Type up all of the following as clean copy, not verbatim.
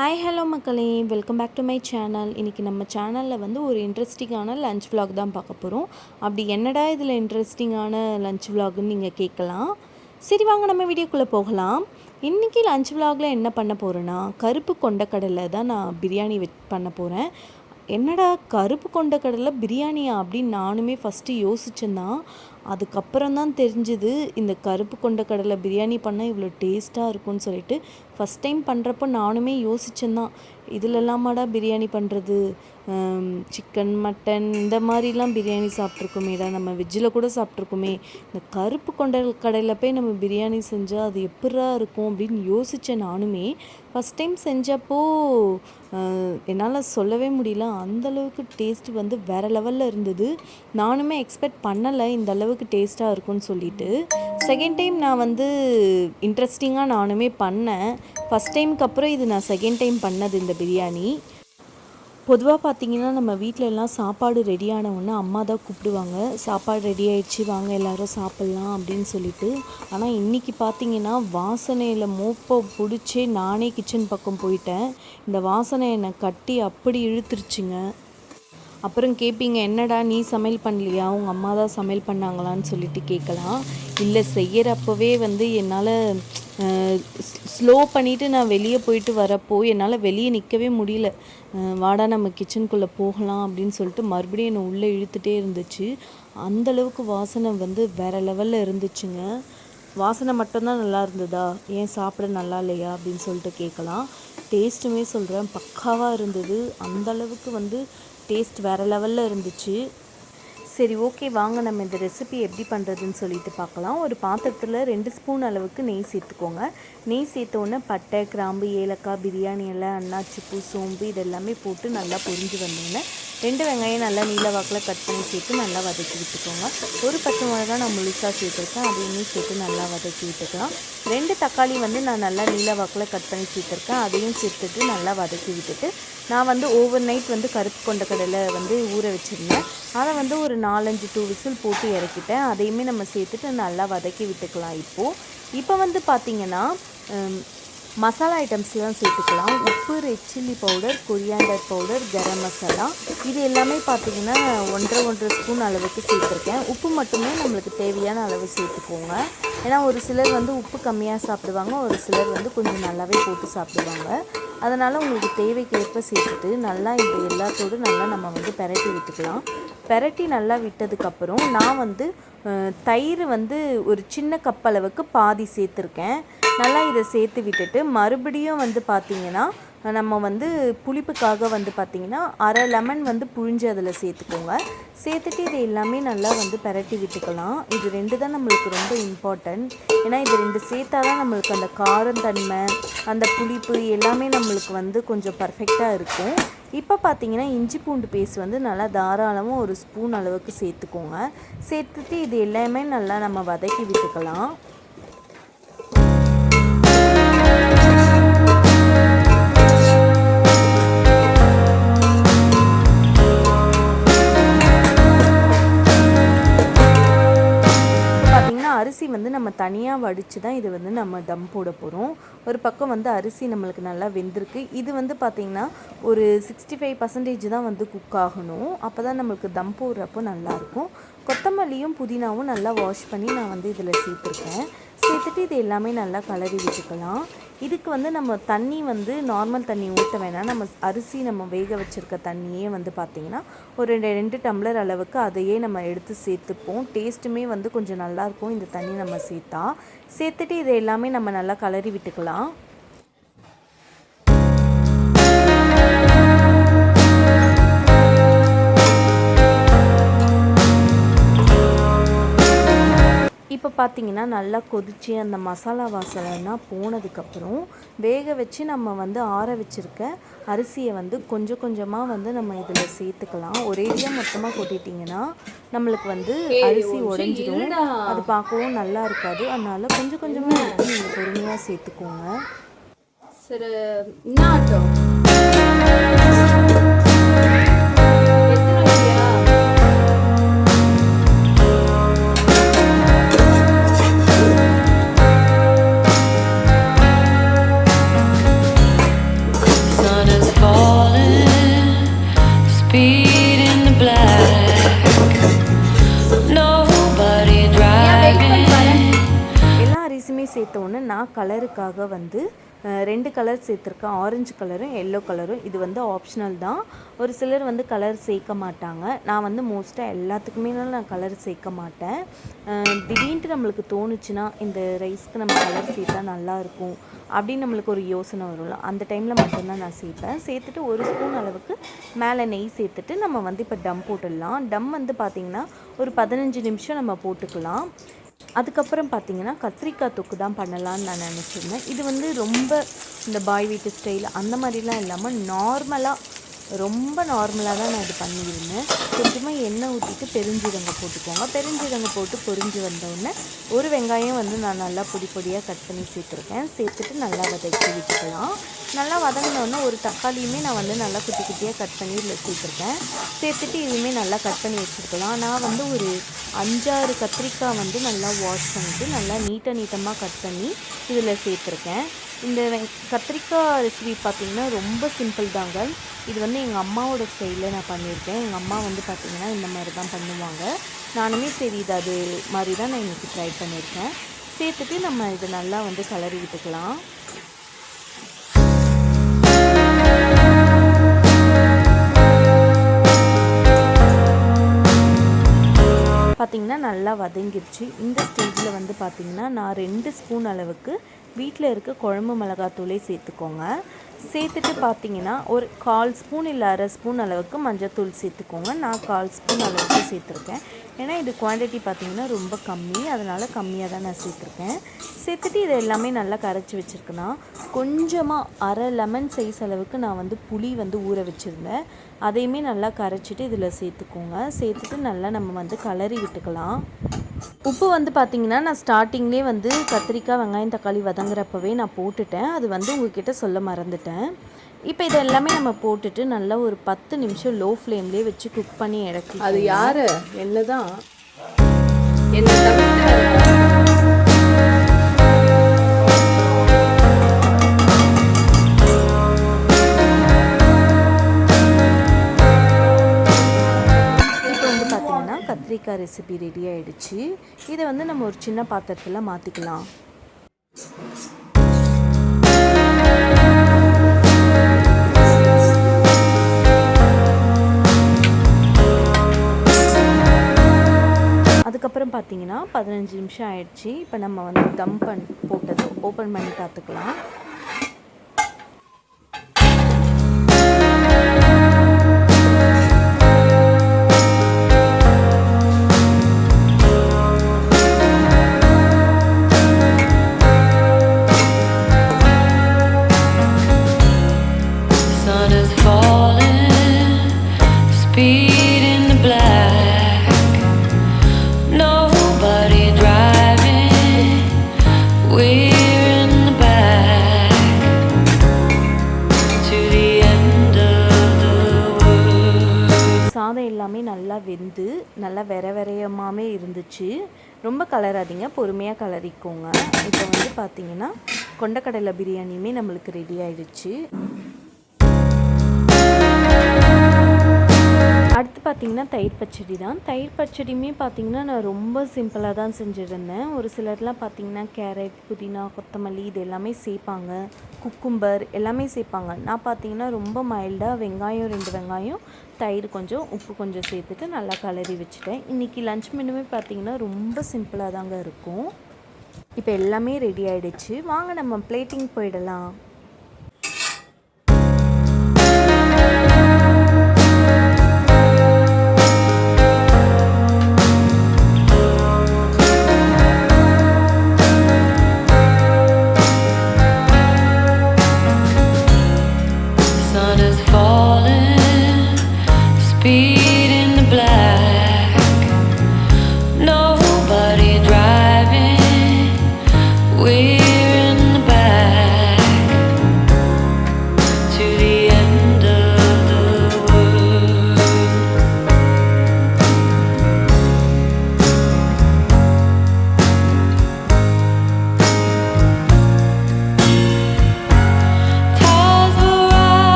Hi hello மக்களே, welcome back to my channel. இன்றைக்கி நம்ம சேனலில் வந்து ஒரு இன்ட்ரெஸ்டிங்கான லன்ச் vlog தான் பார்க்க போகிறோம். அப்படி என்னடா இதில் இன்ட்ரெஸ்டிங்கான லன்ச் vlogன்னு நீங்கள் கேட்கலாம். சரி வாங்க நம்ம வீடியோக்குள்ளே போகலாம். இன்றைக்கி லன்ச் vlogல என்ன பண்ண போகிறேன்னா, கருப்பு கொண்டக்கடலை தான் நான் பிரியாணி பண்ண போகிறேன். என்னடா கருப்பு கொண்டக்கடலை பிரியாணியா அப்படின்னு நானுமே ஃபஸ்ட்டு யோசித்தேன் தான். அதுக்கப்புறம் தான் தெரிஞ்சுது இந்த கருப்பு கொண்டக்கடலை பிரியாணி பண்ணால் இவ்வளோ டேஸ்ட்டாக இருக்கும்னு சொல்லிட்டு ஃபஸ்ட் டைம் பண்ணுறப்போ நானுமே யோசித்தேன் தான். இதிலெல்லாமாடா பிரியாணி பண்ணுறது, சிக்கன் மட்டன் இந்த மாதிரிலாம் பிரியாணி சாப்பிட்ருக்கோமேடா, நம்ம வெஜ்ஜில் கூட சாப்பிட்ருக்கோமே, இந்த கருப்பு கடையில் போய் நம்ம பிரியாணி செஞ்சால் அது எப்படா இருக்கும் அப்படின்னு யோசித்தேன் நானுமே. ஃபஸ்ட் டைம் செஞ்சப்போ என்னால் சொல்லவே முடியல, அந்தளவுக்கு டேஸ்ட் வந்து வேறு லெவலில் இருந்தது. நானுமே எக்ஸ்பெக்ட் பண்ணலை இந்த அளவுக்கு டேஸ்ட்டாக இருக்கும்னு சொல்லிட்டு. செகண்ட் டைம் நான் வந்து இன்ட்ரெஸ்டிங்காக நானுமே பண்ணேன். ஃபஸ்ட் டைமுக்கு அப்புறம் இது நான் செகண்ட் டைம் பண்ணது இந்த பிரியாணி. பொதுவாக பார்த்திங்கன்னா நம்ம வீட்டில எல்லாம் சாப்பாடு ரெடியான உடனே அம்மா தான் கூப்பிடுவாங்க, சாப்பாடு ரெடி ஆகிடுச்சு வாங்க எல்லோரும் சாப்பிட்லாம் அப்படின்னு சொல்லிட்டு. ஆனால் இன்றைக்கி பார்த்திங்கன்னா வாசனையில் மோப்பை பிடிச்சே நானே கிச்சன் பக்கம் போயிட்டேன். இந்த வாசனை என்னை கட்டி அப்படி இழுத்துருச்சுங்க. அப்புறம் கேட்பீங்க, என்னடா நீ சமையல் பண்ணலையா, உங்கள் அம்மா தான் சமையல் பண்ணாங்களான்னு சொல்லிட்டு கேட்கலாம். இல்லை, செய்கிறப்பவே வந்து என்னால் ஸ்லோ பண்ணிவிட்டு நான் வெளியே போயிட்டு வரப்போ என்னால் வெளியே நிற்கவே முடியல. வாடா நம்ம கிச்சனுக்குள்ளே போகலாம் அப்படின்னு சொல்லிட்டு மறுபடியும் என்னை உள்ளே இழுத்துகிட்டே இருந்துச்சு. அந்தளவுக்கு வாசனை வந்து வேறு லெவலில் இருந்துச்சுங்க. வாசனை மட்டும்தான் நல்லா இருந்ததா, ஏன் சாப்பிட நல்லா இல்லையா அப்படின்னு சொல்லிட்டு கேட்கலாம். டேஸ்ட்டுமே சொல்கிறேன், பக்காவாக இருந்தது. அந்தளவுக்கு வந்து டேஸ்ட் வேறு லெவலில் இருந்துச்சு. சரி ஓகே, வாங்க நம்ம இந்த ரெசிபி எப்படி பண்ணுறதுன்னு சொல்லிட்டு பார்க்கலாம். ஒரு பாத்திரத்தில் 2 ஸ்பூன் அளவுக்கு நெய் சேர்த்துக்கோங்க. நெய் சேர்த்தோன்னே பட்டை, கிராம்பு, ஏலக்காய், பிரியாணி இலை, அன்னாச்சிப்பூ, சோம்பு இதெல்லாமே போட்டு நல்லா பொரிஞ்சு வந்தோடனே 2 வெங்காயம் நல்லா நீல வாக்கில் கட் பண்ணி சேர்த்து நல்லா வதக்கி விட்டுக்கோங்க. ஒரு பச்சை மிளகா நான் முழுசாக சேர்த்துருக்கேன், அதையுமே சேர்த்து நல்லா வதக்கி விட்டுக்கலாம். 2 தக்காளி வந்து நான் நல்லா நீல வாக்கில் கட் பண்ணி சேர்த்துருக்கேன், அதையும் சேர்த்துட்டு நல்லா வதக்கி விட்டுட்டு நான் வந்து ஓவர் நைட் வந்து கருப்பு கொண்டக்கடலை வந்து ஊற வச்சுருந்தேன். அதை வந்து ஒரு 4-5 விசில் போட்டு இறக்கிட்டேன். அதையுமே நம்ம சேர்த்துட்டு நல்லா வதக்கி விட்டுக்கலாம். இப்போ வந்து பார்த்திங்கன்னா மசாலா ஐட்டம்ஸ்லாம் சேர்த்துக்கலாம். உப்பு, red chilli powder, coriander powder, garam masala இது எல்லாமே பார்த்திங்கன்னா 1.5 ஸ்பூன் அளவுக்கு சேர்த்துருக்கேன். உப்பு மட்டுமே நம்மளுக்கு தேவையான அளவு சேர்த்துக்கோங்க. ஏன்னா ஒரு சிலர் வந்து உப்பு கம்மியாக சாப்பிடுவாங்க, ஒரு சிலர் வந்து கொஞ்சம் நல்லாவே போட்டு சாப்பிடுவாங்க. அதனால் உங்களுக்கு தேவைக்கேற்ப சேர்த்துட்டு நல்லா இந்த எல்லாத்தோடு நல்லா நம்ம வந்து பெரட்டி விட்டுக்கலாம். பெரட்டி நல்லா விட்டதுக்கப்புறம் நான் வந்து தயிர் வந்து ஒரு சின்ன கப் அளவுக்கு பாதி சேர்த்துருக்கேன். நல்லா இதை சேர்த்து விட்டுட்டு மறுபடியும் வந்து பார்த்திங்கன்னா நம்ம வந்து புளிப்புக்காக வந்து பார்த்திங்கன்னா அரை லெமன் வந்து புழிஞ்சு அதில் சேர்த்துக்கோங்க. சேர்த்துட்டு இது எல்லாமே நல்லா வந்து பெரட்டி விட்டுக்கலாம். இது 2 தான் நம்மளுக்கு ரொம்ப இம்பார்ட்டன்ட். ஏன்னா இது 2 சேர்த்தா தான் நம்மளுக்கு அந்த காரத்தன்மை, அந்த புளிப்பு எல்லாமே நம்மளுக்கு வந்து கொஞ்சம் பர்ஃபெக்டாக இருக்கும். இப்போ பார்த்திங்கன்னா இஞ்சி பூண்டு பேஸ்ட் வந்து நல்லா தாராளமாக ஒரு ஸ்பூன் அளவுக்கு சேர்த்துக்கோங்க. சேர்த்துட்டு இது எல்லாமே நல்லா நம்ம வதக்கி விட்டுக்கலாம். அரிசி வந்து நம்ம தனியாக வடித்து தான் இது வந்து நம்ம தம் போட போகிறோம். ஒரு பக்கம் வந்து அரிசி நம்மளுக்கு நல்லா வெந்திருக்கு. இது வந்து பார்த்திங்கன்னா ஒரு 65% தான் வந்து குக் ஆகணும். அப்போ தான் நம்மளுக்கு தம் போடுறப்போ நல்லாயிருக்கும். கொத்தமல்லியும் புதினாவும் நல்லா வாஷ் பண்ணி நான் வந்து இதில் சேர்த்துருக்கேன். சேர்த்துட்டு இது எல்லாமே நல்லா கலரி விட்டுக்கலாம். இதுக்கு வந்து நம்ம தண்ணி வந்து நார்மல் தண்ணி ஊற்ற வேணாம். நம்ம அரிசி நம்ம வேக வச்சுருக்க தண்ணியே வந்து பார்த்திங்கன்னா ஒரு 2 டம்ளர் அளவுக்கு அதையே நம்ம எடுத்து சேர்த்துப்போம். டேஸ்ட்டுமே வந்து கொஞ்சம் நல்லாயிருக்கும் இந்த தண்ணி நம்ம சேர்த்துட்டு இதை எல்லாமே நம்ம நல்லா கலரி விட்டுக்கலாம். இப்போ பார்த்திங்கன்னா நல்லா கொதித்து அந்த மசாலா வாசனைலாம் போனதுக்கப்புறம் வேக வச்சு நம்ம வந்து ஆற வச்சுருக்க அரிசியை வந்து கொஞ்சம் கொஞ்சமாக வந்து நம்ம இதில் சேர்த்துக்கலாம். ஒரேடியாக மொத்தமாக கொட்டிட்டிங்கன்னா நம்மளுக்கு வந்து அரிசி உடைஞ்சிடும், அது பார்க்கவும் நல்லா இருக்காது. அதனால் கொஞ்சம் கொஞ்சமாக எடுத்து நீங்கள் பொறுமையாக சேர்த்துக்கோங்க. சரி, என்ன ஆட்டோ சேர்த்த உடனே நான் கலருக்காக வந்து 2 கலர் சேர்த்துருக்கேன், ஆரஞ்சு கலரும் எல்லோ கலரும். இது வந்து ஆப்ஷனல் தான். ஒரு சிலர் வந்து கலர் சேர்க்க மாட்டாங்க. நான் வந்து மோஸ்ட்டாக எல்லாத்துக்குமே நான் கலர் சேர்க்க மாட்டேன். திடீர்னு நம்மளுக்கு தோணுச்சுன்னா இந்த ரைஸ்க்கு நம்ம கலர் சேர்த்தா நல்லாயிருக்கும் அப்படின்னு நம்மளுக்கு ஒரு யோசனை வரும்ல, அந்த டைமில் மட்டும்தான் நான் சேர்ப்பேன். சேர்த்துட்டு ஒரு ஸ்பூன் அளவுக்கு மேலே நெய் சேர்த்துட்டு நம்ம வந்து இப்போ டம் போட்டுடலாம். டம் வந்து பார்த்திங்கன்னா ஒரு 15 நிமிஷம் நம்ம போட்டுக்கலாம். அதுக்கப்புறம் பார்த்திங்கன்னா கத்திரிக்காய் தொக்கு தான் பண்ணலான்னு நான் நினச்சிருந்தேன். இது வந்து ரொம்ப இந்த பாய் வீட்டு ஸ்டைல் அந்த மாதிரிலாம் இல்லாமல் ரொம்ப நார்மலாக தான் நான் இது பண்ணியிருந்தேன். கொஞ்சமாக எண்ணெய் ஊற்றிட்டு பெருஞ்சீரகம் போட்டுக்கோங்க. பெருஞ்சீரகம் போட்டு பொரிஞ்சு வந்தோடனே ஒரு வெங்காயம் வந்து நான் நல்லா பொடியாக கட் பண்ணி சேர்த்துருக்கேன். சேர்த்துட்டு நல்லா வதக்கி விட்டுக்கலாம். நல்லா வதங்கினோடனே ஒரு தக்காளியுமே நான் வந்து நல்லா குட்டியாக கட் பண்ணி இதில் சேர்த்துருக்கேன். சேர்த்துட்டு இதுவுமே நல்லா கட் பண்ணி வச்சுருக்கலாம். நான் வந்து ஒரு 5-6 கத்திரிக்காய் வந்து நல்லா வாஷ் பண்ணிவிட்டு நல்லா நீட்டமாக கட் பண்ணி இதில் சேர்த்துருக்கேன். இந்த கத்திரிக்காய் ரெசிபி பார்த்திங்கன்னா ரொம்ப சிம்பிள் தாங்க. இது வந்து எங்கள் அம்மாவோட ஸ்டைலில் நான் பண்ணியிருக்கேன். எங்கள் அம்மா வந்து பார்த்திங்கன்னா இந்த மாதிரி தான் பண்ணுவாங்க. நானுமே சரி இது அது மாதிரி தான் நான் இன்றைக்கி ட்ரை பண்ணியிருக்கேன். சேர்த்துட்டு நம்ம இது நல்லா வந்து கலரி விட்டுக்கலாம். பார்த்திங்கன்னா நல்லா வதங்கிடுச்சு. இந்த ஸ்டேஜில் வந்து பார்த்திங்கன்னா நான் 2 ஸ்பூன் அளவுக்கு வீட்டில் இருக்க குழம்பு மிளகாத்தூளே சேர்த்துக்கோங்க. சேர்த்துட்டு பார்த்திங்கன்னா ஒரு 1/4 ஸ்பூன் இல்லை 1/2 ஸ்பூன் அளவுக்கு மஞ்சத்தூள் சேர்த்துக்கோங்க. நான் 1/4 ஸ்பூன் அளவுக்கு சேர்த்துருக்கேன். ஏன்னா இது குவான்டிட்டி பார்த்திங்கன்னா ரொம்ப கம்மி, அதனால் கம்மியாக தான் நான் சேர்த்துருக்கேன். சேர்த்துட்டு இதை எல்லாமே நல்லா கரைச்சி வச்சுருக்கேன்னா கொஞ்சமாக 1/2 லெமன் சைஸ் அளவுக்கு நான் வந்து புளி வந்து ஊற வச்சுருந்தேன். அதையுமே நல்லா கரைச்சிட்டு இதில் சேர்த்துக்கோங்க. சேர்த்துட்டு நல்லா நம்ம வந்து கலரி விட்டுக்கலாம். உப்பு வந்து பார்த்திங்கன்னா நான் ஸ்டார்டிங்லேயே வந்து கத்திரிக்காய் வெங்காயம் தக்காளி வதங்குறப்பவே நான் போட்டுட்டேன். அது வந்து உங்ககிட்ட சொல்ல மறந்துட்டேன். இப்போ இது எல்லாமே நம்ம போட்டுட்டு நல்லா ஒரு 10 நிமிஷம் லோ ஃப்ளேம்லேயே வச்சு குக் பண்ணி இறக்கி. அது யார் என்ன தான் என்ன கத்திரிக்காய் ரெசிபி ரெடி ஆகிடுச்சு. இதை வந்து நம்ம ஒரு சின்ன பாத்திரத்தில் மாற்றிக்கலாம். அதுக்கப்புறம் பார்த்தீங்கன்னா 15 நிமிஷம் ஆயிடுச்சு. இப்போ நம்ம வந்து தம் போட்டது ஓப்பன் பண்ணி பார்த்துக்கலாம். சாதம் எல்லாமே நல்லா வெந்து நல்லா வெறையமாவே இருந்துச்சு. ரொம்ப கலராதீங்க, பொறுமையாக கலரிக்கோங்க. இப்போ வந்து பார்த்திங்கன்னா கொண்டக்கடலை பிரியாணியுமே நம்மளுக்கு ரெடி ஆகிடுச்சு. அடுத்து பார்த்திங்கன்னா தயிர் பச்சடி தான். தயிர் பச்சடியுமே பார்த்திங்கன்னா நான் ரொம்ப சிம்பிளாக தான் செஞ்சுருந்தேன். ஒரு சிலர்லாம் பார்த்திங்கன்னா கேரட், புதினா, கொத்தமல்லி இது எல்லாமே சேர்ப்பாங்க, குக்கும்பர் எல்லாமே சேர்ப்பாங்க. நான் பார்த்திங்கன்னா ரொம்ப மைல்டாக வெங்காயம் 2 வெங்காயம், தயிர் கொஞ்சம், உப்பு கொஞ்சம் சேர்த்துட்டு நல்லா கலரி வச்சுட்டேன். இன்றைக்கி லன்ச் மெனுவே பார்த்திங்கன்னா ரொம்ப சிம்பிளாக தாங்க இருக்கும். இப்போ எல்லாமே ரெடி ஆகிடுச்சு. வாங்க நம்ம பிளேட்டிங் போயிடலாம்.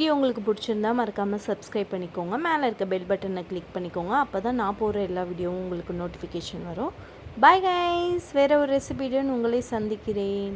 வீடியோ உங்களுக்கு பிடிச்சிருந்தா மறக்காமல் சப்ஸ்கிரைப் பண்ணிக்கோங்க. மேலே இருக்க பெல் பட்டனை கிளிக் பண்ணிக்கோங்க. அப்போ தான் நான் போடுற எல்லா வீடியோவும் உங்களுக்கு நோட்டிஃபிகேஷன் வரும். பாய் கைஸ், வேறு ஒரு ரெசிபியுடன் உங்களை சந்திக்கிறேன்.